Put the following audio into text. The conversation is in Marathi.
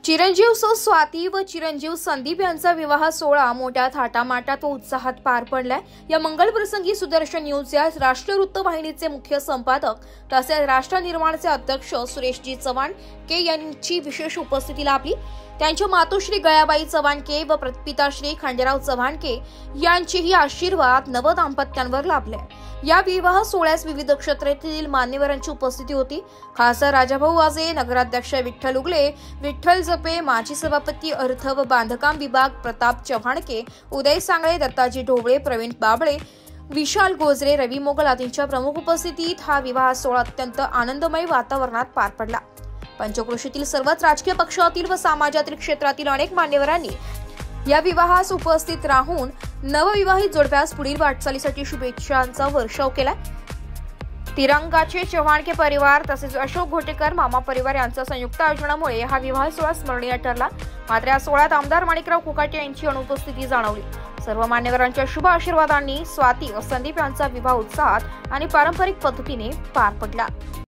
चिरंजीव सौ स्वाती व चिरंजीव संदीप यांचा विवाह सोहळा मोठ्या थाटामाटात व उत्साहात पार पडलाय। या मंगल प्रसंगी सुदर्शन न्यूज या राष्ट्रीय वृत्तवाहिनीचे मुख्य संपादक तसेच राष्ट्र निर्माणचे अध्यक्ष सुरेशजी चव्हाण के यांची विशेष उपस्थिती लाभली। त्यांच्या मातोश्री गयाबाई चव्हाण के व पिताश्री खंडेराव चव्हाण के यांचेही आशीर्वाद नव दाम्पत्यांवर लाभले। या विवाह सोहळ्यास विविध क्षेत्रातील मान्यवरांची उपस्थिती होती। खासदार राजाभाऊ वाजे, नगराध्यक्ष विठ्ठल उगले, विठ्ठल जपे, माजी सभापती अर्थ व बांधकाम विभाग प्रताप चव्हाणके, उदय सांगळे, दत्ताजी ढोबळे, प्रवीण बाबळे, विशाल गोजरे, रवी मोगल आदींच्या प्रमुख उपस्थितीत हा विवाह सोहळा अत्यंत आनंदमय वातावरणात पार पडला। पंचक्रोशीतील सर्वच राजकीय पक्षातील व समाजातील क्षेत्रातील अनेक मान्यवरांनी या विवाहास उपस्थित राहून नवविवाहित जोडप्यास पुढील वाटचालीसाठी शुभेच्छांचा वर्षाव केला। तिरंगाचे चव्हाणके परिवार तसेच अशोक घोटेकर मामा परिवार यांच्या संयुक्त आयोजनामुळे हा विवाह सोहळा स्मरणीय ठरला। मात्र या सोहळ्यात आमदार माणिकराव कुकाटे यांची अनुपस्थिती जाणवली। सर्व मान्यवरांच्या शुभ आशीर्वादांनी स्वाती व संदीप यांचा विवाह उत्साहात आणि पारंपरिक पद्धतीने पार पडला।